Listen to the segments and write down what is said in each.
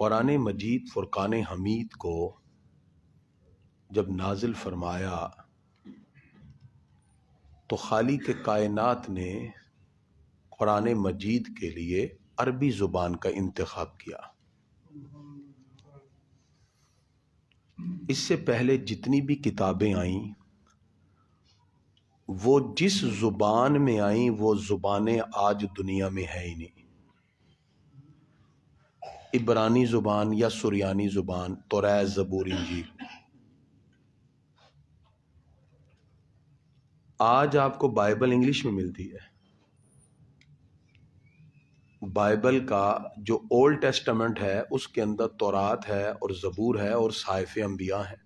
قرآن مجید فرقان حمید کو جب نازل فرمایا تو خالق کائنات نے قرآن مجید کے لیے عربی زبان کا انتخاب کیا۔ اس سے پہلے جتنی بھی کتابیں آئیں وہ جس زبان میں آئیں وہ زبانیں آج دنیا میں ہے ہی نہیں۔ عبرانی زبان یا سریانی زبان، توریت، زبور، انجیل۔ آج آپ کو بائبل انگلش میں ملتی ہے۔ بائبل کا جو اولڈ ٹیسٹمنٹ ہے اس کے اندر تورات ہے اور زبور ہے اور صحائف انبیاء ہیں۔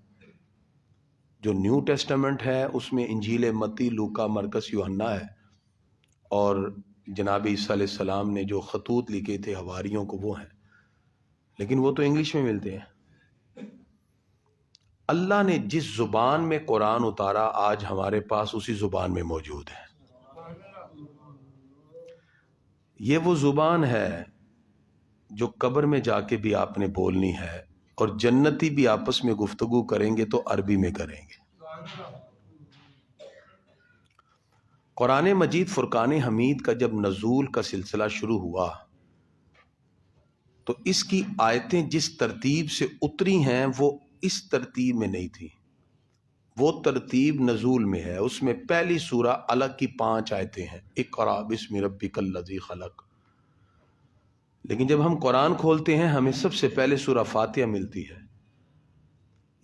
جو نیو ٹیسٹمنٹ ہے اس میں انجیل متی، لوکا، مرکس، یوحنا ہے، اور جناب عیسیٰ علیہ السلام نے جو خطوط لکھے تھے حواریوں کو وہ ہیں، لیکن وہ تو انگلش میں ملتے ہیں۔ اللہ نے جس زبان میں قرآن اتارا آج ہمارے پاس اسی زبان میں موجود ہے۔ یہ وہ زبان ہے جو قبر میں جا کے بھی آپ نے بولنی ہے، اور جنتی بھی آپس میں گفتگو کریں گے تو عربی میں کریں گے۔ قرآن مجید فرقان حمید کا جب نزول کا سلسلہ شروع ہوا تو اس کی آیتیں جس ترتیب سے اتری ہیں وہ اس ترتیب میں نہیں تھی، وہ ترتیب نزول میں ہے۔ اس میں پہلی سورہ الگ کی 5 آیتیں ہیں، اقرأ بسم ربک الذی خلق۔ لیکن جب ہم قرآن کھولتے ہیں ہمیں سب سے پہلے سورہ فاتحہ ملتی ہے۔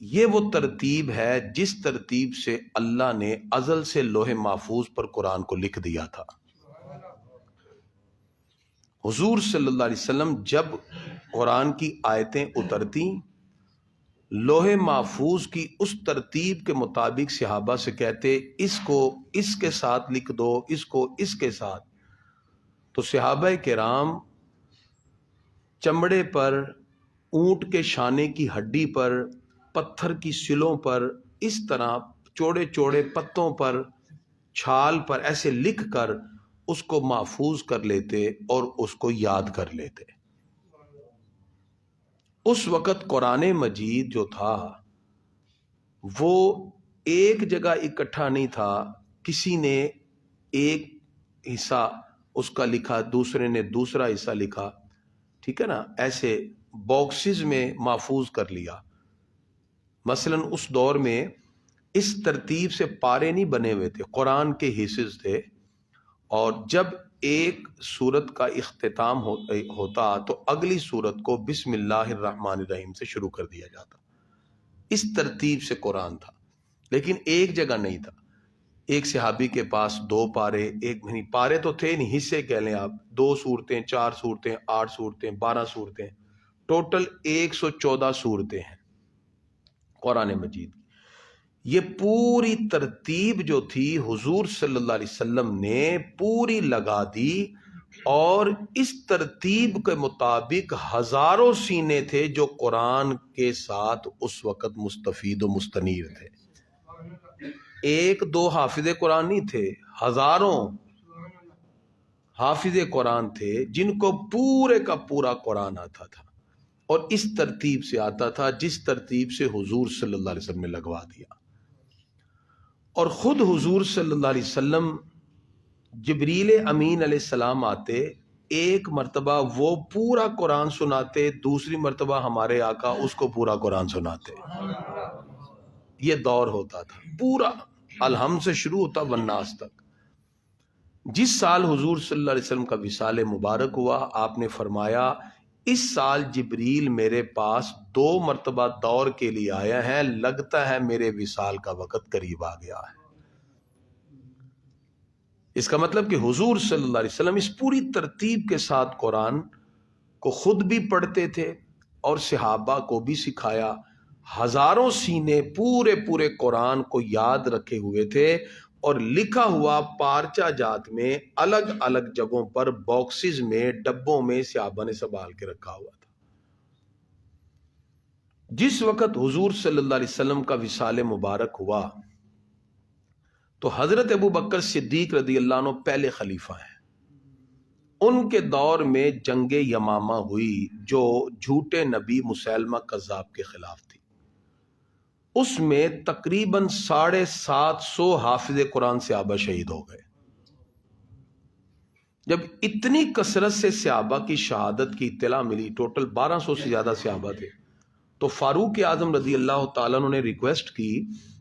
یہ وہ ترتیب ہے جس ترتیب سے اللہ نے ازل سے لوح محفوظ پر قرآن کو لکھ دیا تھا۔ حضور صلی اللہ علیہ وسلم جب قرآن کی آیتیں اترتی، لوح محفوظ کی اس ترتیب کے مطابق صحابہ سے کہتے اس کو اس کے ساتھ لکھ دو، اس کو اس کے ساتھ، تو صحابہ کرام چمڑے پر، اونٹ کے شانے کی ہڈی پر، پتھر کی سلوں پر، اس طرح چوڑے چوڑے پتوں پر، چھال پر ایسے لکھ کر اس کو محفوظ کر لیتے اور اس کو یاد کر لیتے۔ اس وقت قرآن مجید جو تھا وہ ایک جگہ اکٹھا نہیں تھا، کسی نے ایک حصہ اس کا لکھا، دوسرے نے دوسرا حصہ لکھا، ٹھیک ہے نا، ایسے باکسز میں محفوظ کر لیا۔ مثلا اس دور میں اس ترتیب سے پارے نہیں بنے ہوئے تھے، قرآن کے حصص تھے، اور جب ایک سورت کا اختتام ہوتا تو اگلی سورت کو بسم اللہ الرحمن الرحیم سے شروع کر دیا جاتا۔ اس ترتیب سے قرآن تھا، لیکن ایک جگہ نہیں تھا۔ ایک صحابی کے پاس 2 پارے، ایک نہیں، پارے تو تھے نہیں، حصے کہہ لیں آپ، 2 سورتیں، 4 سورتیں، 8 سورتیں، 12 سورتیں، ٹوٹل 114 سورتیں ہیں قرآن مجید کی۔ یہ پوری ترتیب جو تھی حضور صلی اللہ علیہ وسلم نے پوری لگا دی، اور اس ترتیب کے مطابق ہزاروں سینے تھے جو قرآن کے ساتھ اس وقت مستفید و مستنیر تھے۔ 1-2 حافظ قرآن نہیں تھے، ہزاروں حافظ قرآن تھے جن کو پورے کا پورا قرآن آتا تھا، اور اس ترتیب سے آتا تھا جس ترتیب سے حضور صلی اللہ علیہ وسلم نے لگوا دیا۔ اور خود حضور صلی اللہ علیہ وسلم جبریل امین علیہ السلام آتے، ایک مرتبہ وہ پورا قرآن سناتے، دوسری مرتبہ ہمارے آقا اس کو پورا قرآن سناتے۔ یہ دور ہوتا تھا پورا، الحمد سے شروع ہوتا والناس تک۔ جس سال حضور صلی اللہ علیہ وسلم کا وصال مبارک ہوا، آپ نے فرمایا اس سال جبریل میرے پاس 2 مرتبہ دور کے لیے آیا ہے، لگتا ہے میرے وصال کا وقت قریب آ گیا ہے۔ اس کا مطلب کہ حضور صلی اللہ علیہ وسلم اس پوری ترتیب کے ساتھ قرآن کو خود بھی پڑھتے تھے اور صحابہ کو بھی سکھایا۔ ہزاروں سینے پورے قرآن کو یاد رکھے ہوئے تھے، اور لکھا ہوا پارچہ جات میں الگ الگ جگہوں پر باکسز میں، ڈبوں میں صحابہ نے سنبھال کے رکھا ہوا تھا۔ جس وقت حضور صلی اللہ علیہ وسلم کا وصال مبارک ہوا تو حضرت ابو بکر صدیق رضی اللہ عنہ پہلے خلیفہ ہیں، ان کے دور میں جنگ یمامہ ہوئی جو جھوٹے نبی مسیلمہ کذاب کے خلاف تھی. اس میں تقریباً 750 حافظ قرآن صحابہ شہید ہو گئے. جب اتنی کثرت سے صحابہ کی شہادت کی اطلاع ملی، ٹوٹل 1200 سے زیادہ صحابہ تھے، تو فاروق اعظم رضی اللہ تعالیٰ عنہ نے ریکویسٹ کی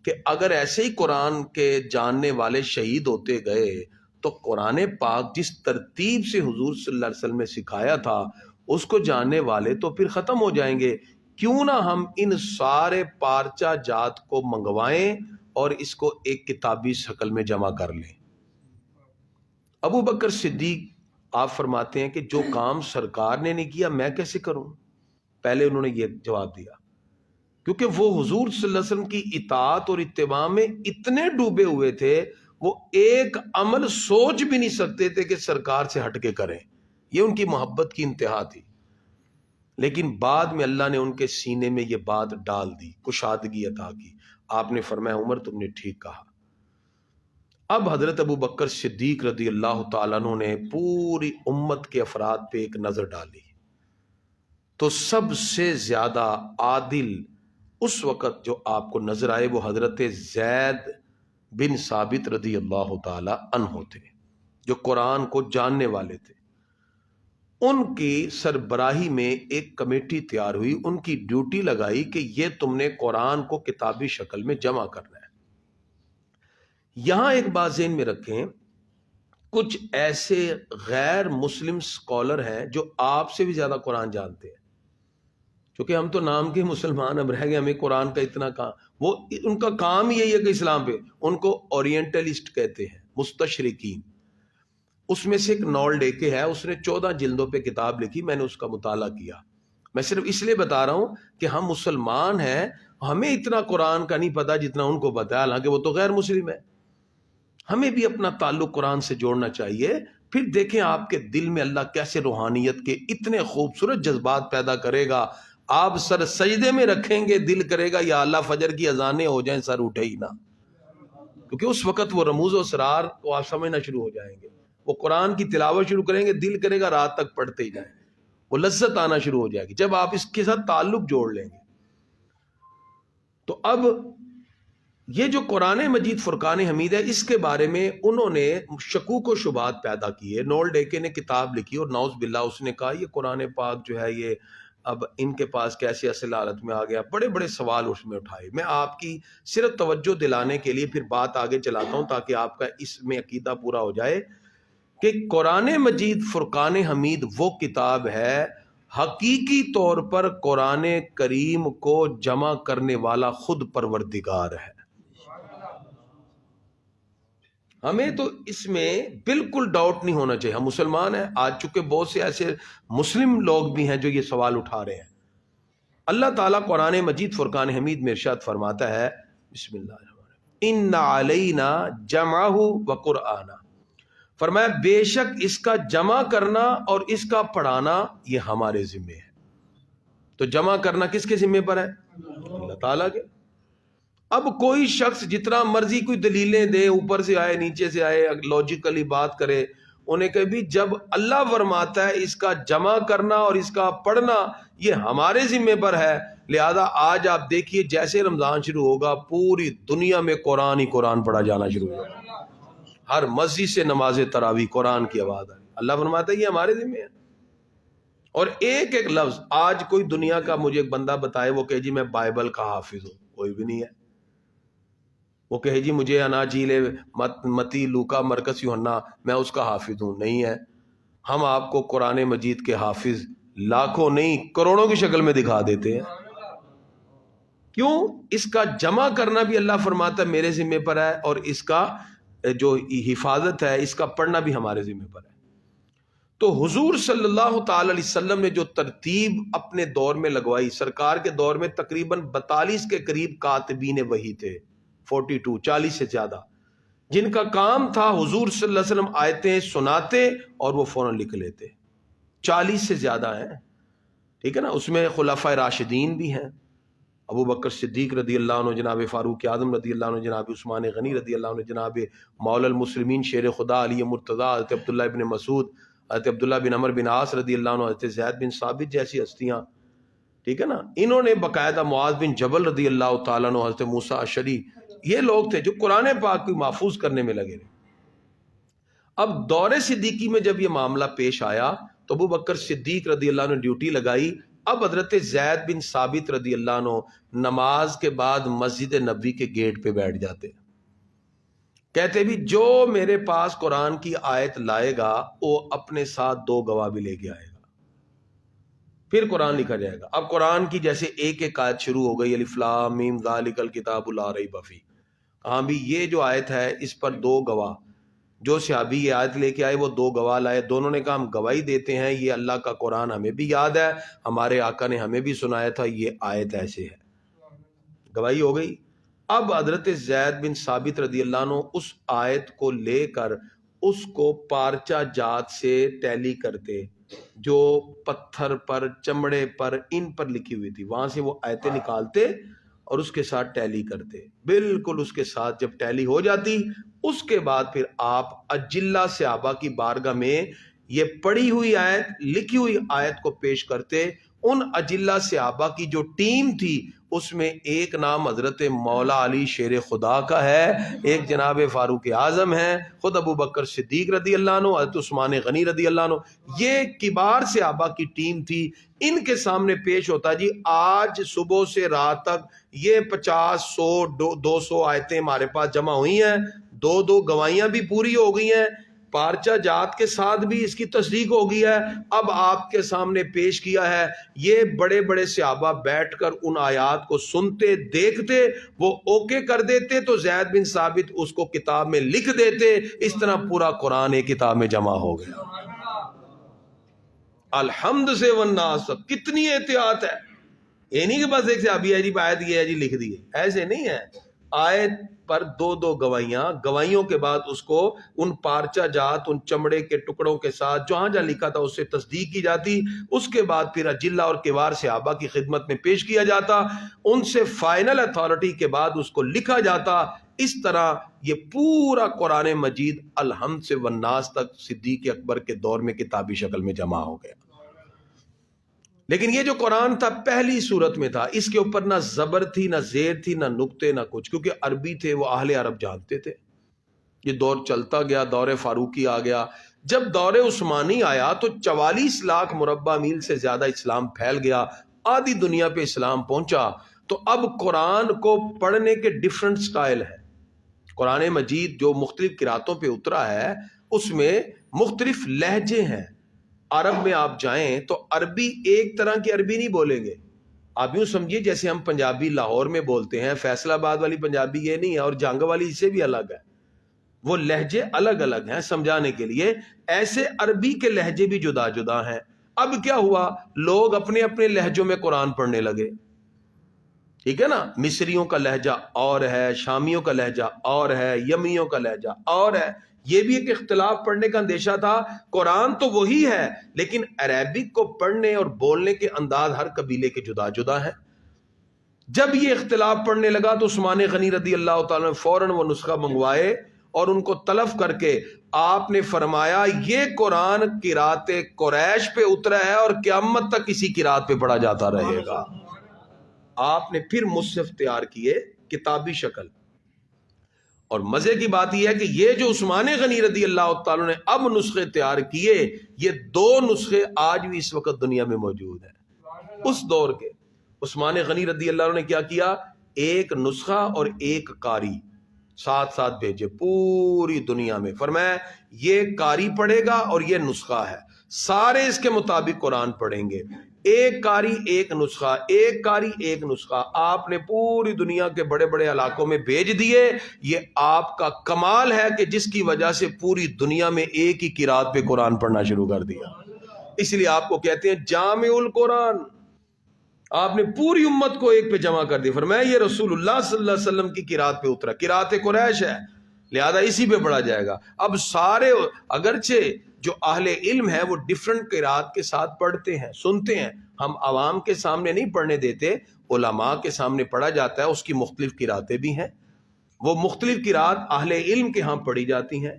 کہ اگر ایسے ہی قرآن کے جاننے والے شہید ہوتے گئے تو قرآن پاک جس ترتیب سے حضور صلی اللہ علیہ وسلم نے سکھایا تھا اس کو جاننے والے تو پھر ختم ہو جائیں گے. کیوں نہ ہم ان سارے پارچہ جات کو منگوائیں اور اس کو ایک کتابی شکل میں جمع کر لیں. ابو بکر صدیق آپ فرماتے ہیں کہ جو کام سرکار نے نہیں کیا میں کیسے کروں. پہلے انہوں نے یہ جواب دیا کیونکہ وہ حضور صلی اللہ علیہ وسلم کی اطاعت اور اتباع میں اتنے ڈوبے ہوئے تھے، وہ ایک عمل سوچ بھی نہیں سکتے تھے کہ سرکار سے ہٹ کے کریں. یہ ان کی محبت کی انتہا تھی. لیکن بعد میں اللہ نے ان کے سینے میں یہ بات ڈال دی، کشادگی عطا کی. آپ نے فرمایا عمر تم نے ٹھیک کہا. اب حضرت ابو بکر صدیق رضی اللہ تعالیٰ عنہ نے پوری امت کے افراد پہ ایک نظر ڈالی تو سب سے زیادہ عادل اس وقت جو آپ کو نظر آئے وہ حضرت زید بن ثابت رضی اللہ تعالیٰ عنہ تھے، جو قرآن کو جاننے والے تھے. ان کی سربراہی میں ایک کمیٹی تیار ہوئی، ان کی ڈیوٹی لگائی کہ یہ تم نے قرآن کو کتابی شکل میں جمع کرنا ہے. یہاں ایک بات ذہن میں رکھیں، کچھ ایسے غیر مسلم سکولر ہیں جو آپ سے بھی زیادہ قرآن جانتے ہیں، کیونکہ ہم تو نام کے مسلمان اب رہ گئے، ہمیں قرآن کا اتنا کام، وہ ان کا کام ہی یہی ہے کہ اسلام پہ، ان کو اورینٹلسٹ کہتے ہیں، مستشرقین. اس میں سے ایک نال ڈیکے ہے، اس نے 14 جلدوں پہ کتاب لکھی، میں نے اس کا مطالعہ کیا. میں صرف اس لیے بتا رہا ہوں کہ ہم مسلمان ہیں، ہمیں اتنا قرآن کا نہیں پتا جتنا ان کو پتا ہے، حالانکہ وہ تو غیر مسلم ہے. ہمیں بھی اپنا تعلق قرآن سے جوڑنا چاہیے. پھر دیکھیں آپ کے دل میں اللہ کیسے روحانیت کے اتنے خوبصورت جذبات پیدا کرے گا. آپ سر سجدے میں رکھیں گے، دل کرے گا یا اللہ فجر کی اذانیں ہو جائیں سر اٹھے ہی نہ، کیونکہ اس وقت وہ رموز و اسرار کو آپ سمجھنا شروع ہو جائیں گے. وہ قرآن کی تلاوت شروع کریں گے، دل کرے گا رات تک پڑھتے ہی جائیں، وہ لذت آنا شروع ہو جائے گی جب آپ اس کے ساتھ تعلق جوڑ لیں گے. تو اب یہ جو قرآن مجید فرقان حمید ہے، اس کے بارے میں انہوں نے شکوک و شبہات پیدا کیے. نول ڈیکے نے کتاب لکھی اور نعوذ باللہ اس نے کہا یہ قرآن پاک جو ہے یہ اب ان کے پاس کیسے اصل حالت میں آ گیا. بڑے بڑے سوال اس میں اٹھائے. میں آپ کی صرف توجہ دلانے کے لیے پھر بات آگے چلاتا ہوں تاکہ آپ کا اس میں عقیدہ پورا ہو جائے کہ قرآن مجید فرقان حمید وہ کتاب ہے حقیقی طور پر قرآن کریم کو جمع کرنے والا خود پروردگار ہے. ہمیں تو اس میں بالکل ڈاؤٹ نہیں ہونا چاہیے. ہم مسلمان ہیں، آج چونکہ بہت سے ایسے مسلم لوگ بھی ہیں جو یہ سوال اٹھا رہے ہیں. اللہ تعالیٰ قرآن مجید فرقان حمید میں ارشاد فرماتا ہے، بسم اللہ الرحمن الرحیم، ان علینا جمعہ و قرآنہ، فرمایا بے شک اس کا جمع کرنا اور اس کا پڑھانا یہ ہمارے ذمہ ہے. تو جمع کرنا کس کے ذمہ پر ہے؟ اللہ تعالیٰ کے. اب کوئی شخص جتنا مرضی کوئی دلیلیں دے، اوپر سے آئے نیچے سے آئے، لاجیکلی بات کرے، انہیں کہ بھی جب اللہ فرماتا ہے اس کا جمع کرنا اور اس کا پڑھنا یہ ہمارے ذمہ پر ہے. لہذا آج آپ دیکھیے جیسے رمضان شروع ہوگا پوری دنیا میں قرآن ہی قرآن پڑھا جانا شروع ہوگا. ہر مسجد سے نماز تراویح قرآن کی آواز آئی. اللہ فرماتا ہے یہ ہمارے ذمہ ہے. اور ایک ایک لفظ، آج کوئی دنیا کا مجھے ایک بندہ بتائے وہ کہ جی میں بائبل کا حافظ ہوں، کوئی بھی نہیں ہے. وہ کہے جی مجھے اناجیل متی لوکا مرکز یوحنا میں اس کا حافظ ہوں، نہیں ہے. ہم آپ کو قرآن مجید کے حافظ لاکھوں نہیں کروڑوں کی شکل میں دکھا دیتے ہیں. کیوں؟ اس کا جمع کرنا بھی اللہ فرماتا ہے میرے ذمہ پر ہے، اور اس کا جو حفاظت ہے اس کا پڑھنا بھی ہمارے ذمہ پر ہے. تو حضور صلی اللہ تعالی علیہ وسلم نے جو ترتیب اپنے دور میں لگوائی، سرکار کے دور میں تقریباً 42 کے قریب کاتبین وحی تھے، 42 40 سے زیادہ، جن کا کام تھا حضور صلی اللہ علیہ وسلم آیتیں سناتے اور وہ فوراً لکھ لیتے. 40 سے زیادہ ہیں، ٹھیک ہے نا. اس میں خلفائے راشدین بھی ہیں، ابو بکر صدیق رضی اللہ عنہ، جناب فاروق اعظم رضی اللہ عنہ، جناب عثمان غنی رضی اللہ عنہ، جناب مولا المسلمین شیر خدا علی مرتضیٰ، حضرت عبداللہ ابن مسعود، حضرت عبداللہ بن عمر بن عاص رضی اللہ عنہ، حضرت زید بن ثابت جیسی ہستیاں، ٹھیک ہے نا، انہوں نے باقاعدہ معاذ بن جبل رضی اللہ تعالیٰ عنہ، حضرت موسیٰ اشعری، یہ لوگ تھے جو قرآن پاک کو محفوظ کرنے میں لگے رہے۔ اب دور صدیقی میں جب یہ معاملہ پیش آیا تو ابو بکر صدیق رضی اللہ عنہ نے ڈیوٹی لگائی۔ اب حضرت زید بن ثابت رضی اللہ عنہ نماز کے بعد مسجد نبوی کے گیٹ پہ بیٹھ جاتے، کہتے بھی جو میرے پاس قرآن کی آیت لائے گا وہ اپنے ساتھ 2 گواہ بھی لے کے آئے گا، پھر قرآن لکھا جائے گا۔ اب قرآن کی جیسے ایک ایک آیت شروع ہو گئی، الف لام میم ذالک الکتاب لا ریب فیہ، ہاں بھی یہ جو آیت ہے اس پر 2 گواہ، جو صحابی یہ آیت لے کے آئے وہ 2 گواہ لائے، دونوں نے کہا ہم گواہی دیتے ہیں یہ اللہ کا قرآن ہمیں بھی یاد ہے، ہمارے آقا نے ہمیں بھی سنایا تھا، یہ آیت ایسے ہے، گواہی ہو گئی۔ اب حضرت زید بن ثابت رضی اللہ عنہ اس آیت کو لے کر اس کو پارچہ جات سے ٹیلی کرتے، جو پتھر پر، چمڑے پر، ان پر لکھی ہوئی تھی، وہاں سے وہ آیتیں نکالتے اور اس کے ساتھ ٹیلی کرتے، بالکل اس کے ساتھ جب ٹیلی ہو جاتی، اس کے بعد پھر آپ اجلہ صحابہ کی بارگاہ میں یہ پڑھی ہوئی آیت، لکھی ہوئی آیت کو پیش کرتے۔ ان اجلہ صحابہ کی جو ٹیم تھی اس میں ایک نام حضرت مولا علی شیر خدا کا ہے، ایک جناب فاروق اعظم ہیں، خود ابو بکر صدیق رضی اللہ عنہ، حضرت عثمان غنی رضی اللہ عنہ، یہ کبار صحابہ کی ٹیم تھی۔ ان کے سامنے پیش ہوتا جی آج صبح سے رات تک یہ 50 100 200 آیتیں ہمارے پاس جمع ہوئی ہیں، 2 گواہیاں بھی پوری ہو گئی ہیں، پارچہ جات کے ساتھ بھی اس کی تصدیق ہو گئی ہے، اب آپ کے سامنے پیش کیا ہے۔ یہ بڑے بڑے صحابہ بیٹھ کر ان آیات کو سنتے، دیکھتے، وہ اوکے کر دیتے تو زید بن ثابت اس کو کتاب میں لکھ دیتے، اس طرح پورا قرآن ایک کتاب میں جمع ہو گیا۔ الحمد سے والناس، کتنی احتیاط ہے، یہ نہیں کہ بس ایک صحابی ہے جی آیت یہ ہے جی لکھ دیے، ایسے نہیں ہے، آیت پر 2 گواہیاں، گواہیوں کے بعد اس کو ان پارچہ جات، ان چمڑے کے ٹکڑوں کے ساتھ جہاں جہاں لکھا تھا اس سے تصدیق کی جاتی، اس کے بعد پھر اجلہ اور کبار صحابہ کی خدمت میں پیش کیا جاتا، ان سے فائنل اتھارٹی کے بعد اس کو لکھا جاتا۔ اس طرح یہ پورا قرآن مجید الحمد سے والناس تک صدیق اکبر کے دور میں کتابی شکل میں جمع ہو گیا۔ لیکن یہ جو قرآن تھا پہلی صورت میں تھا، اس کے اوپر نہ زبر تھی، نہ زیر تھی، نہ نقطے، نہ کچھ، کیونکہ عربی تھے، وہ اہل عرب جانتے تھے۔ یہ دور چلتا گیا، دور فاروقی آ گیا، جب دور عثمانی آیا تو 44 لاکھ مربع میل سے زیادہ اسلام پھیل گیا، آدھی دنیا پہ اسلام پہنچا، تو اب قرآن کو پڑھنے کے ڈیفرنٹ سٹائل ہیں۔ قرآن مجید جو مختلف قراتوں پہ اترا ہے اس میں مختلف لہجے ہیں۔ عرب میں آپ جائیں تو عربی ایک طرح کی عربی نہیں بولیں گے، آپ یوں سمجھیے جیسے ہم پنجابی لاہور میں بولتے ہیں، فیصل آباد والی پنجابی یہ نہیں ہے، اور جنگ والی اس سے بھی الگ ہے، وہ لہجے الگ الگ ہیں سمجھانے کے لیے، ایسے عربی کے لہجے بھی جدا جدا ہیں۔ اب کیا ہوا، لوگ اپنے اپنے لہجوں میں قرآن پڑھنے لگے، ٹھیک ہے نا، مصریوں کا لہجہ اور ہے، شامیوں کا لہجہ اور ہے، یمیوں کا لہجہ اور ہے، یہ بھی ایک اختلاف پڑھنے کا اندیشہ تھا۔ قرآن تو وہی ہے لیکن عربک کو پڑھنے اور بولنے کے انداز ہر قبیلے کے جدا جدا ہیں۔ جب یہ اختلاف پڑھنے لگا تو عثمان غنی رضی اللہ تعالیٰ نے فوراً وہ نسخہ منگوائے اور ان کو تلف کر کے آپ نے فرمایا یہ قرآن قرات قریش پہ اترا ہے اور قیامت تک اسی قرات پہ پڑھا جاتا رہے گا۔ آپ نے پھر مصحف تیار کیے کتابی شکل، اور مزے کی بات یہ ہے کہ یہ جو عثمان غنی رضی اللہ تعالیٰ نے اب نسخے تیار کیے، یہ 2 نسخے آج بھی اس وقت دنیا میں موجود ہیں۔ اس دور کے عثمان غنی رضی اللہ عنہ نے کیا کیا، ایک نسخہ اور ایک قاری ساتھ ساتھ بھیجے پوری دنیا میں، فرمایا یہ قاری پڑھے گا اور یہ نسخہ ہے، سارے اس کے مطابق قرآن پڑھیں گے، ایک قاری ایک نسخہ، ایک قاری ایک نسخہ، آپ نے پوری دنیا کے بڑے بڑے علاقوں میں بھیج دیے۔ یہ آپ کا کمال ہے کہ جس کی وجہ سے پوری دنیا میں ایک ہی قرات پہ قرآن پڑھنا شروع کر دیا، اس لیے آپ کو کہتے ہیں جامع القرآن، آپ نے پوری امت کو ایک پہ جمع کر دی۔ فرمایا یہ رسول اللہ صلی اللہ علیہ وسلم کی قرات پہ اترا، قرات قریش ہے لہذا اسی پہ پڑھا جائے گا۔ اب سارے اگرچہ جو اہل علم ہے وہ ڈیفرنٹ قرات کے ساتھ پڑھتے ہیں، سنتے ہیں، ہم عوام کے سامنے نہیں پڑھنے دیتے، علماء کے سامنے پڑھا جاتا ہے، اس کی مختلف قراتیں بھی ہیں، وہ مختلف قرات اہل علم کے ہاں پڑھی جاتی ہیں۔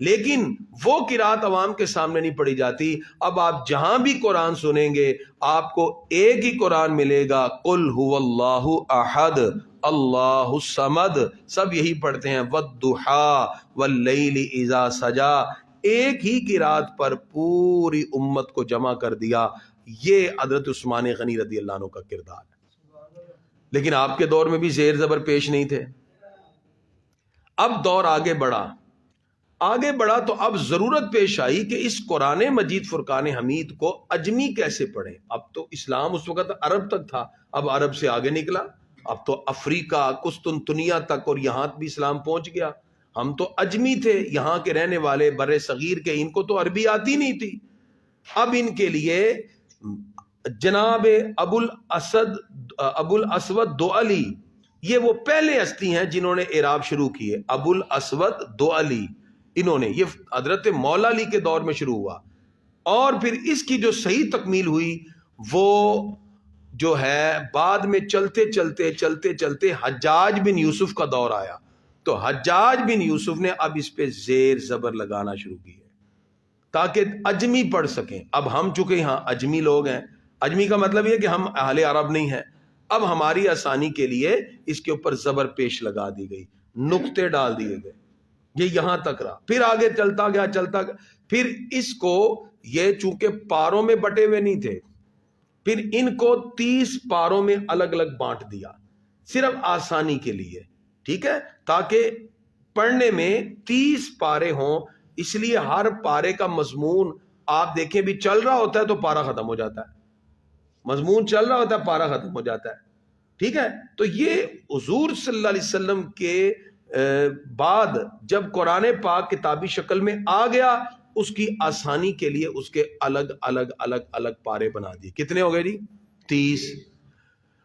لیکن وہ قرات عوام کے سامنے نہیں پڑھی جاتی. اب آپ جہاں بھی قرآن سنیں گے آپ کو ایک ہی قرآن ملے گا، قل هو اللہ احد اللہ الصمد، سب یہی پڑھتے ہیں، والضحی واللیل اذا سجا. ایک ہی قرات پر پوری امت کو جمع کر دیا. یہ حضرت عثمان غنی رضی اللہ عنہ کا کردار ہے. لیکن آپ کے دور میں بھی زیر زبر پیش نہیں تھے. اب دور آگے بڑھا تو اب ضرورت پیش آئی کہ اس قرآن مجید فرقان حمید کو عجمی کیسے پڑھیں. اب تو اسلام اس وقت عرب تک تھا، اب عرب سے آگے نکلا، اب تو افریقہ قسطنطنیہ تک اور یہاں بھی اسلام پہنچ گیا. ہم تو عجمی تھے، یہاں کے رہنے والے بر صغیر کے، ان کو تو عربی آتی نہیں تھی. اب ان کے لیے جناب ابو الاسود دؤلی، یہ وہ پہلے ہستی ہیں جنہوں نے اعراب شروع کیے. ابو الاسود دؤلی، انہوں نے، یہ حضرت مولا علی کے دور میں شروع ہوا. اور پھر اس کی جو صحیح تکمیل ہوئی وہ جو ہے بعد میں چلتے حجاج بن یوسف کا دور آیا. تو حجاج بن یوسف نے اب اس پہ زیر زبر لگانا شروع کی تاکہ عجمی پڑھ سکیں. اب ہم چونکہ یہاں عجمی لوگ ہیں، عجمی کا مطلب یہ کہ ہم اہل عرب نہیں ہیں، اب ہماری آسانی کے لیے اس کے اوپر زبر پیش لگا دی گئی، نقطے ڈال دیے گئے. یہ یہاں تک رہا، پھر آگے چلتا گیا. پھر اس کو، یہ چونکہ پاروں میں بٹے ہوئے نہیں تھے، پھر ان کو 30 پاروں میں الگ الگ بانٹ دیا صرف آسانی کے لیے، ٹھیک ہے، تاکہ پڑھنے میں 30 پارے ہوں. اس لیے ہر پارے کا مضمون آپ دیکھیں بھی چل رہا ہوتا ہے تو پارا ختم ہو جاتا ہے، مضمون چل رہا ہوتا ہے پارا ختم ہو جاتا ہے، ٹھیک ہے. تو یہ حضور صلی اللہ علیہ وسلم کے بعد جب قرآن پاک کتابی شکل میں آ گیا، اس کی آسانی کے لیے اس کے الگ پارے بنا دیے. کتنے ہو گئے جی؟ 30.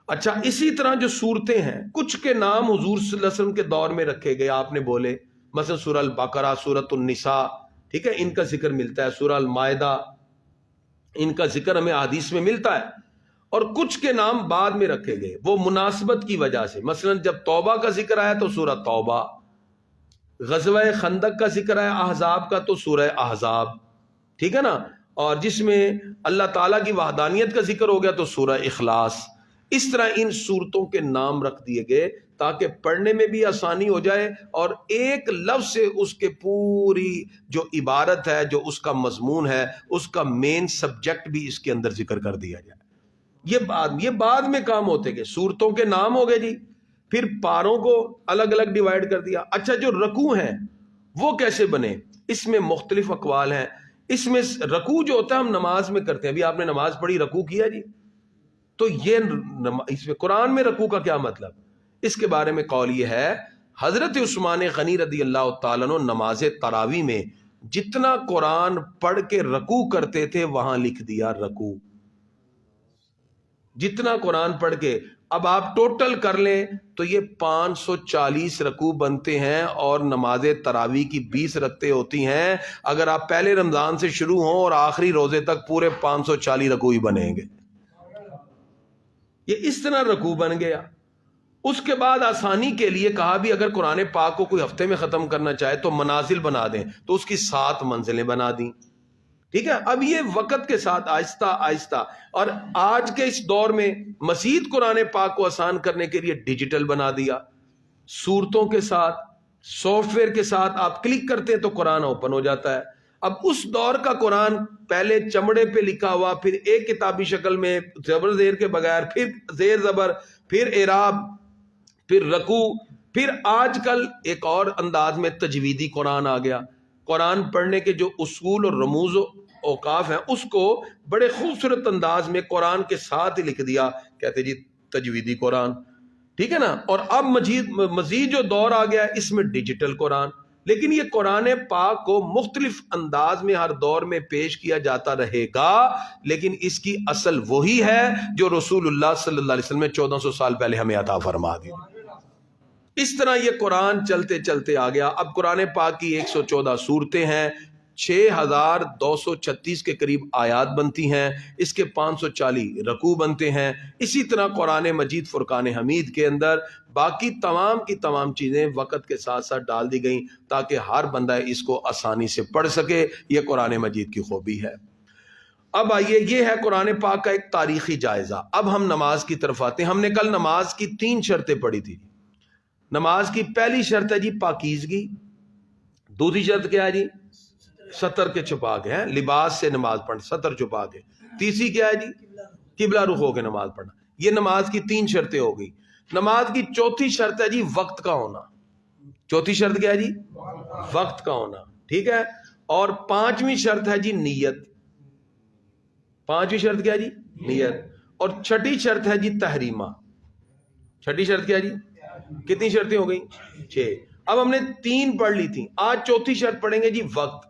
اچھا، اسی طرح جو صورتیں ہیں، کچھ کے نام حضور صلی اللہ علیہ وسلم کے دور میں رکھے گئے، آپ نے بولے، مثلا سورہ البقرہ، سورۃ النساء، ٹھیک ہے، ان کا ذکر ملتا ہے. سورہ المائدہ، ان کا ذکر ہمیں حدیث میں ملتا ہے. اور کچھ کے نام بعد میں رکھے گئے وہ مناسبت کی وجہ سے. مثلا جب توبہ کا ذکر آیا تو سورہ توبہ، غزوہ خندق کا ذکر آیا احزاب کا تو سورہ احزاب، ٹھیک ہے نا. اور جس میں اللہ تعالیٰ کی وحدانیت کا ذکر ہو گیا تو سورہ اخلاص. اس طرح ان صورتوں کے نام رکھ دیے گئے تاکہ پڑھنے میں بھی آسانی ہو جائے اور ایک لفظ سے اس کے پوری جو عبارت ہے، جو اس کا مضمون ہے، اس کا مین سبجیکٹ بھی اس کے اندر ذکر کر دیا جائے. یہ بعد میں کام ہوتے گئے. صورتوں کے نام ہو گئے جی، پھر پاروں کو الگ الگ ڈیوائیڈ کر دیا. اچھا، جو رکوع ہیں وہ کیسے بنے؟ اس میں مختلف اقوال ہیں. اس میں رکوع جو ہوتا ہے ہم نماز میں کرتے ہیں. ابھی آپ نے نماز پڑھی، رکوع کیا جی، تو یہ اس میں قرآن میں رکوع کا کیا مطلب؟ اس کے بارے میں قول یہ ہے، حضرت عثمان غنی رضی اللہ تعالیٰ عنہ نماز تراویح میں جتنا قرآن پڑھ کے رکوع کرتے تھے وہاں لکھ دیا رکوع، جتنا قرآن پڑھ کے. اب آپ ٹوٹل کر لیں تو یہ 540 رکوع بنتے ہیں اور نماز تراویح کی 20 رکعتیں ہوتی ہیں. اگر آپ پہلے رمضان سے شروع ہوں اور آخری روزے تک پورے 540 رکوع ہی بنیں گے. یہ اس طرح رکوع بن گیا. اس کے بعد آسانی کے لیے کہا بھی اگر قرآن پاک کو کوئی ہفتے میں ختم کرنا چاہے تو منازل بنا دیں، تو اس کی 7 منزلیں بنا دیں، ٹھیک ہے. اب یہ وقت کے ساتھ آہستہ آہستہ، اور آج کے اس دور میں مزید قرآن پاک کو آسان کرنے کے لیے ڈیجیٹل بنا دیا. صورتوں کے ساتھ، سافٹ ویئر کے ساتھ آپ کلک کرتے ہیں تو قرآن اوپن ہو جاتا ہے. اب اس دور کا قرآن پہلے چمڑے پہ لکھا ہوا، پھر ایک کتابی شکل میں زبر زیر کے بغیر، پھر زیر زبر، پھر اعراب، پھر رکوع، پھر آج کل ایک اور انداز میں تجویدی قرآن آ گیا. قرآن پڑھنے کے جو اصول اور رموز و اوقاف ہیں اس کو بڑے خوبصورت انداز میں قرآن کے ساتھ ہی لکھ دیا، کہتے جی تجویدی قرآن، ٹھیک ہے نا. اور اب مزید جو دور آ گیا اس میں ڈیجیٹل قرآن. لیکن یہ قرآن پاک کو مختلف انداز میں ہر دور میں پیش کیا جاتا رہے گا، لیکن اس کی اصل وہی ہے جو رسول اللہ صلی اللہ علیہ وسلم نے 1400 سال پہلے ہمیں عطا فرما دی. اس طرح یہ قرآن چلتے چلتے آ گیا. اب قرآن پاک کی 114 صورتیں ہیں. 6236 کے قریب آیات بنتی ہیں، اس کے 540 رکوع بنتے ہیں. اسی طرح قرآن مجید فرقان حمید کے اندر باقی تمام کی تمام چیزیں وقت کے ساتھ ساتھ ڈال دی گئیں تاکہ ہر بندہ اس کو آسانی سے پڑھ سکے. یہ قرآن مجید کی خوبی ہے. اب آئیے، یہ ہے قرآن پاک کا ایک تاریخی جائزہ. اب ہم نماز کی طرف آتے ہیں. ہم نے کل نماز کی 3 شرطیں پڑھی تھی. نماز کی پہلی شرط ہے جی پاکیزگی. دوسری شرط کیا ہے جی؟ ستر کے چھپا کے ہیں، لباس سے نماز پڑھنا، ستر چھپا کے. تیسری کیا ہے جی؟ قبلہ رخ ہو کے نماز پڑھنا. یہ نماز کی 3 شرطیں ہو گئی. نماز کی چوتھی شرط ہے جی وقت کا ہونا. چوتھی شرط کیا ہے جی؟ وقت کا ہونا. ٹھیک ہے. اور 5ویں شرط ہے جی نیت. 5ویں شرط کیا ہے جی؟ نیت. اور 6ٹھی شرط ہے جی تحریمہ. 6ٹھی شرط کیا ہے جی؟ کتنی شرطیں ہو گئیں؟ 6. اب ہم نے 3 پڑھ لی تھیں، آج چوتھی شرط پڑھیں گے جی وقت.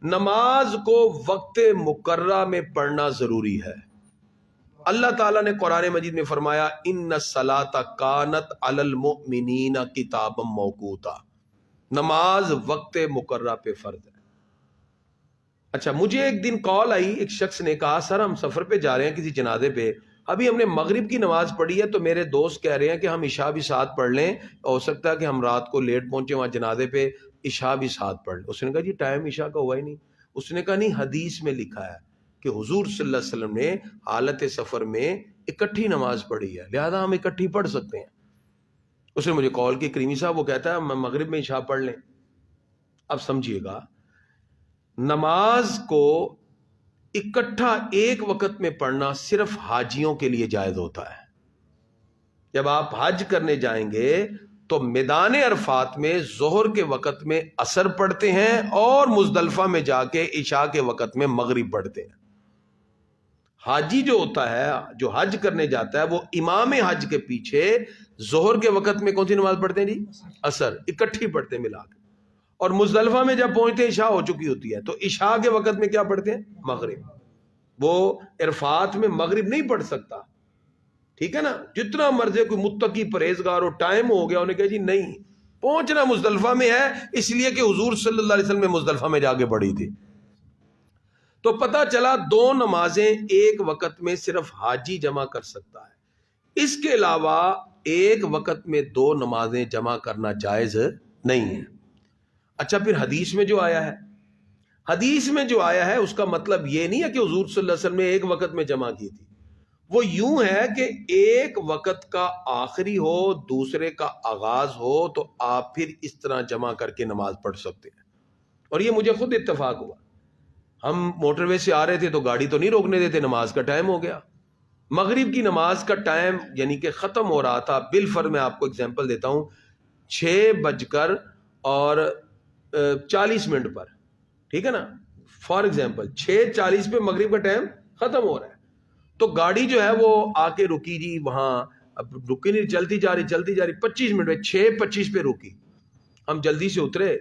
نماز کو وقت مقررہ میں پڑھنا ضروری ہے. اللہ تعالیٰ نے قرآن مجید میں فرمایا ان الصلاۃ کانت علی المؤمنین کتابا موقوتا. نماز وقت مقررہ پہ فرض ہے. اچھا، مجھے ایک دن کال آئی، ایک شخص نے کہا سر ہم سفر پہ جا رہے ہیں کسی جنازے پہ، ابھی ہم نے مغرب کی نماز پڑھی ہے تو میرے دوست کہہ رہے ہیں کہ ہم عشاء بھی ساتھ پڑھ لیں، ہو سکتا ہے کہ ہم رات کو لیٹ پہنچے وہاں جنازے پہ، عشاء بھی ساتھ پڑھ لیں. اس نے کہا جی ٹائم عشاء کا ہوا ہی نہیں. اس نے کہا نہیں، حدیث میں لکھا ہے کہ حضور صلی اللہ علیہ وسلم نے حالت سفر میں اکٹھی نماز پڑھی ہے، لہذا ہم اکٹھی پڑھ سکتے ہیں. اس نے مجھے کال کی، کریمی صاحب، وہ کہتا ہے میں مغرب میں عشاء پڑھ لیں. اب سمجھیے گا، نماز کو اکٹھا ایک وقت میں پڑھنا صرف حاجیوں کے لیے جائز ہوتا ہے. جب آپ حج کرنے جائیں گے تو میدان عرفات میں ظہر کے وقت میں عصر پڑھتے ہیں اور مزدلفہ میں جا کے عشاء کے وقت میں مغرب پڑھتے ہیں. حاجی جو ہوتا ہے، جو حج کرنے جاتا ہے، وہ امام حج کے پیچھے ظہر کے وقت میں کون سی نماز پڑھتے ہیں جی؟ عصر. اکٹھی پڑھتے ہیں ملا کے. اور مزدلفہ میں جب پہنچتے ہیں عشاء ہو چکی ہوتی ہے تو عشاء کے وقت میں کیا پڑھتے ہیں؟ مغرب. وہ عرفات میں مغرب نہیں پڑھ سکتا. ٹھیک ہے نا. جتنا مرضی کوئی متقی پرہیزگار ہو، ٹائم ہو گیا، انہیں کہا جی نہیں، پہنچنا مزدلفہ میں ہے، اس لیے کہ حضور صلی اللہ علیہ وسلم نے مزدلفہ میں جا کے پڑھی تھی. تو پتہ چلا 2 نمازیں ایک وقت میں صرف حاجی جمع کر سکتا ہے. اس کے علاوہ ایک وقت میں 2 نمازیں جمع کرنا جائز نہیں ہے. اچھا، پھر حدیث میں جو آیا ہے، حدیث میں جو آیا ہے اس کا مطلب یہ نہیں ہے کہ حضور صلی اللہ علیہ وسلم نے ایک وقت میں جمع کی تھی. وہ یوں ہے کہ ایک وقت کا آخری ہو، دوسرے کا آغاز ہو، تو آپ پھر اس طرح جمع کر کے نماز پڑھ سکتے ہیں. اور یہ مجھے خود اتفاق ہوا. ہم موٹر وے سے آ رہے تھے تو گاڑی تو نہیں روکنے دیتے، نماز کا ٹائم ہو گیا. مغرب کی نماز کا ٹائم یعنی کہ ختم ہو رہا تھا. بالفرض میں آپ کو اگزامپل دیتا ہوں، 6:40 پر. ٹھیک ہے نا، فار ایگزامپل 6:40 پہ مغرب کا ٹائم ختم ہو رہا ہے. تو گاڑی جو ہے وہ آ کے رکی جی وہاں. اب رکی نہیں، چلتی جا رہی 25 منٹ میں 6:25 پہ رکی. ہم جلدی سے اترے،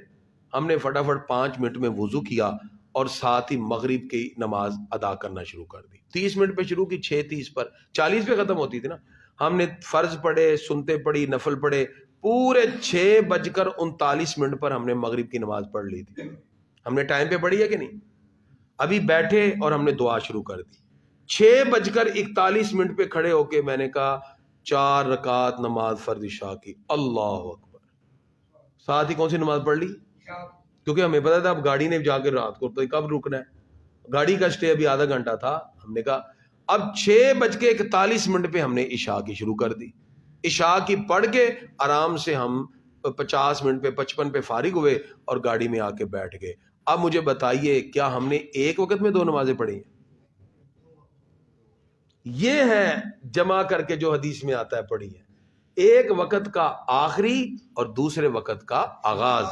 ہم نے فٹافٹ 5 منٹ میں وضو کیا اور ساتھ ہی مغرب کی نماز ادا کرنا شروع کر دی. 30 منٹ پہ شروع کی، 6:30 پر، 40 پہ ختم ہوتی تھی نا. ہم نے فرض پڑھے، سنتے پڑھی، نفل پڑھے، پورے 6:39 پر ہم نے مغرب کی نماز پڑھ لی تھی. ہم نے ٹائم پہ پڑھی ہے کہ نہیں؟ ابھی بیٹھے اور ہم نے دعا شروع کر دی. 6:41 پہ کھڑے ہو کے میں نے کہا 4 رکعت نماز فرض عشاء کی. اللہ اکبر. ساتھ ہی کون سی نماز پڑھ لی؟ کیونکہ ہمیں پتا تھا اب گاڑی نے جا کے رات کو کب رکنا ہے، گاڑی کا اسٹے ابھی آدھا گھنٹہ تھا. ہم نے کہا اب 6:41 پہ ہم نے عشاء کی شروع کر دی. عشاء کی پڑھ کے آرام سے ہم 50 منٹ پہ 55 پہ فارغ ہوئے اور گاڑی میں آ کے بیٹھ گئے. اب مجھے بتائیے کیا ہم نے ایک وقت میں 2 نمازیں پڑھی ہیں؟ یہ ہے جمع کر کے جو حدیث میں آتا ہے پڑھی ہے. ایک وقت کا آخری اور دوسرے وقت کا آغاز.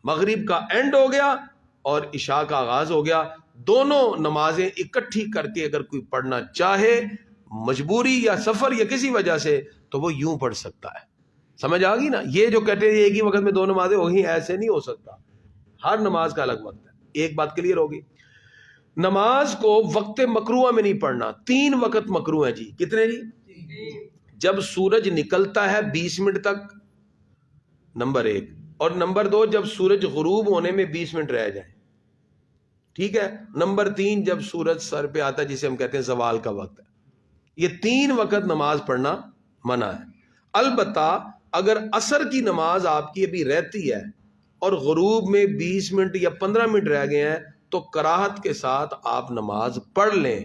مغرب کا اینڈ ہو گیا اور عشاء کا آغاز ہو گیا. دونوں نمازیں اکٹھی کر کے اگر کوئی پڑھنا چاہے مجبوری یا سفر یا کسی وجہ سے تو وہ یوں پڑھ سکتا ہے. سمجھ آ گئی نا؟ یہ جو کہتے ہیں ایک ہی وقت میں 2 نمازیں ہوگی، ایسے نہیں ہو سکتا. ہر نماز کا الگ وقت ہے. ایک بات کلیئر ہوگی. نماز کو وقت مکروہ میں نہیں پڑھنا. 3 وقت مکروہ ہیں جی. کتنے جی؟ جب سورج نکلتا ہے 20 منٹ تک، نمبر 1. اور نمبر 2 جب سورج غروب ہونے میں 20 منٹ رہ جائیں. ٹھیک ہے. نمبر 3 جب سورج سر پہ آتا ہے جسے ہم کہتے ہیں زوال کا وقت ہے. یہ 3 وقت نماز پڑھنا منع ہے. البتہ اگر عصر کی نماز آپ کی ابھی رہتی ہے اور غروب میں 20 منٹ یا 15 منٹ رہ گئے ہیں تو کراہت کے ساتھ آپ نماز پڑھ لیں،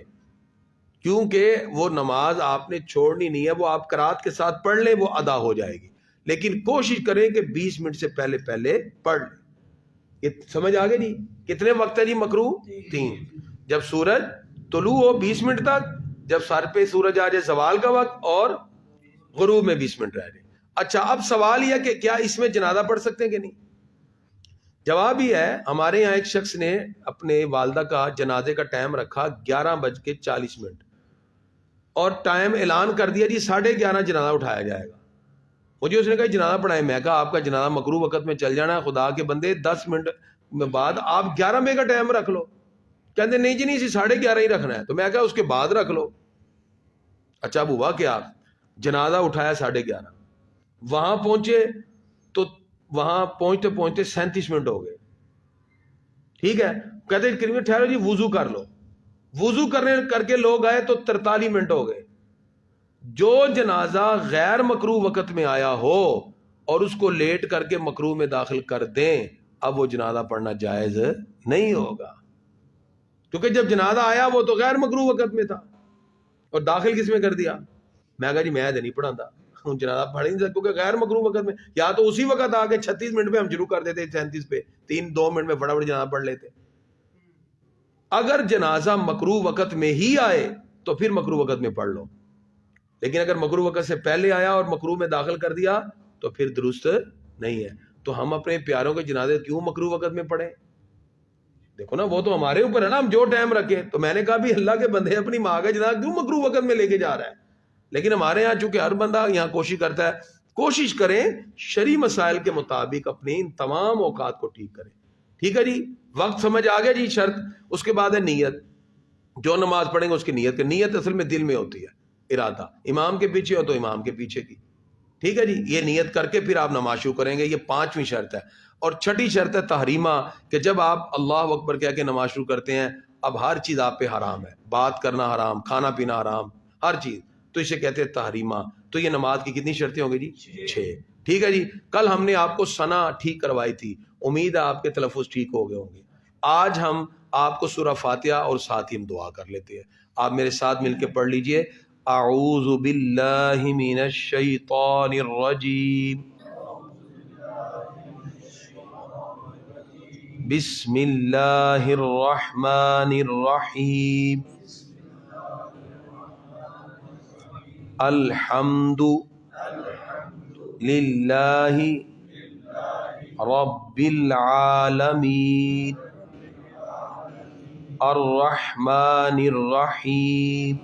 کیونکہ وہ نماز آپ نے چھوڑنی نہیں ہے، وہ آپ کراہت کے ساتھ پڑھ لیں، وہ ادا ہو جائے گی. لیکن کوشش کریں کہ 20 منٹ سے پہلے پڑھ لیں. یہ سمجھ آگے جی؟ کتنے وقت ہے جی مکروہ؟ 3. جب سورج طلوع ہو 20 منٹ تک، جب سر پہ سورج آ جائے زوال کا وقت، اور غروب میں 20 منٹ رہ جائے. اچھا اب سوال یہ کہ کیا اس میں جنازہ پڑھ سکتے ہیں کہ نہیں؟ جواب یہ ہے، ہمارے یہاں ایک شخص نے اپنے والدہ کا جنازے کا ٹائم رکھا 11:40 اور ٹائم اعلان کر دیا جی 11:30 جنازہ اٹھایا جائے گا. مجھے اس نے کہا جنازہ پڑھائیں. میں کہا آپ کا جنازہ مکروہ وقت میں چل جانا ہے، خدا کے بندے 10 منٹ میں بعد آپ 11 بجے کا ٹائم رکھ لو. کہتے نہیں جی نہیں 11:30 ہی رکھنا ہے. تو میں کہا اس کے بعد رکھ لو. اچھا اب ہوا کیا، جنازہ اٹھایا 11:30، وہاں پہنچے تو وہاں پہنچتے پہنچتے 37 منٹ ہو گئے. ٹھیک ہے، کہتے ٹھہرو جی وضو کر لو. وضو کر کے لوگ آئے تو 43 منٹ ہو گئے. جو جنازہ غیر مکروہ وقت میں آیا ہو اور اس کو لیٹ کر کے مکروہ میں داخل کر دیں، اب وہ جنازہ پڑھنا جائز نہیں ہوگا، کیونکہ جب جنازہ آیا وہ تو غیر مکروہ وقت میں تھا اور داخل کس میں کر دیا. میں کہا جی میں نہیں پڑھاتا، جنازہ پڑھ نہیں سکتا کیونکہ غیر مکروہ وقت میں، یا تو اسی وقت آ کے 36 منٹ پہ ہم شروع کر دیتے، 37 پہ 2 منٹ میں فٹافٹ جنازہ پڑھ لیتے. اگر جنازہ مکروہ وقت میں ہی آئے تو پھر مکروہ وقت میں پڑھ لو، لیکن اگر مکروہ وقت سے پہلے آیا اور مکروہ میں داخل کر دیا تو پھر درست نہیں ہے. تو ہم اپنے پیاروں کے جنازے کیوں مکروہ وقت میں پڑھیں؟ دیکھو نا، وہ تو ہمارے اوپر ہے نا، ہم جو ٹائم رکھیں. تو میں نے کہا بھی اللہ کے بندے اپنی ماں کا جنازہ کیوں مکروہ وقت میں لے کے جا رہا ہے؟ لیکن ہمارے ہاں چونکہ ہر بندہ یہاں کوشش کرتا ہے. کوشش کریں شرعی مسائل کے مطابق اپنے ان تمام اوقات کو ٹھیک کریں. ٹھیک ہے جی، وقت سمجھ آ گیا جی. شرط اس کے بعد ہے نیت. جو نماز پڑھیں گے اس کی نیت، نیت اصل میں دل میں ہوتی ہے، ارادہ. امام کے پیچھے ہو تو امام کے پیچھے کی. ٹھیک ہے جی، یہ نیت کر کے پھر آپ نماز شروع کریں گے. یہ 5ویں شرط ہے. اور 6ٹھی شرط ہے تحریمہ، کہ جب آپ اللہ اکبر کہہ کے نماز شروع کرتے ہیں اب ہر چیز آپ پہ حرام ہے، بات کرنا حرام، کھانا پینا حرام، ہر چیز، تو اسے کہتے ہیں تحریمہ. تو یہ نماز کی کتنی شرطیں ہوں گی جی؟ 6. ٹھیک ہے جی. کل ہم نے آپ کو ثنا ٹھیک کروائی تھی، امید ہے آپ کے تلفظ ٹھیک ہو گئے ہوں گے. آج ہم آپ کو سورہ فاتحہ اور ساتھ ہی ہم دعا کر لیتے ہیں. آپ میرے ساتھ مل کے پڑھ لیجئے. اعوذ باللہ من الشیطان الرجیم، بسم اللہ الرحمن الرحیم، الحمد للہ رب العالمین، الرحمن الرحیم،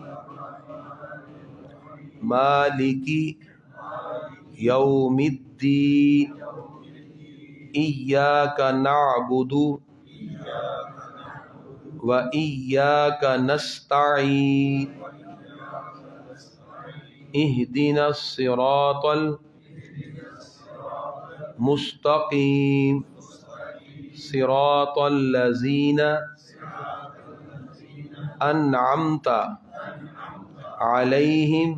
مالک یوم الدین، ایاک نعبد و ایاک نستعین، اہدنا الصراط المستقیم، صراط الذین انعمت علیہم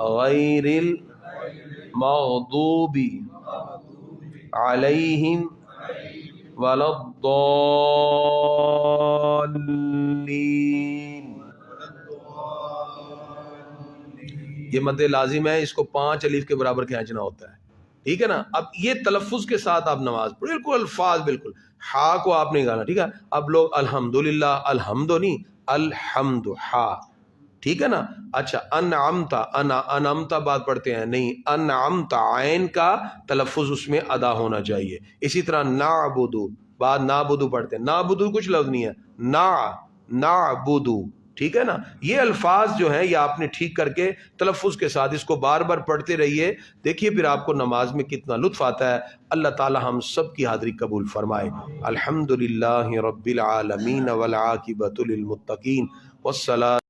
غیر المغضوب علیہم ولا الضالین. یہ مد لازم ہے، اس کو 5 الف کے برابر کھینچنا ہوتا ہے. ٹھیک ہے نا. اب یہ تلفظ کے ساتھ آپ نماز پڑھ، بالکل الفاظ بالکل، ہا کو آپ نے گانا. ٹھیک ہے. اب لوگ الحمدللہ، الحمد نہیں، الحمد ہا. ٹھیک ہے نا. اچھا انعمتا، انعمتا بات پڑھتے ہیں نہیں، انعمتا عین کا تلفظ اس میں ادا ہونا چاہیے. اسی طرح نعبدو، بعد نعبدو پڑھتے ہیں، نعبدو کچھ لفظ نہیں ہے، نعبدو. ٹھیک ہے نا. یہ الفاظ جو ہیں یہ آپ نے ٹھیک کر کے تلفظ کے ساتھ اس کو بار بار پڑھتے رہیے. دیکھیے پھر آپ کو نماز میں کتنا لطف آتا ہے. اللہ تعالی ہم سب کی حاضری قبول فرمائے. الحمدللہ رب العالمین والعاقبۃ للمتقین والصلاۃ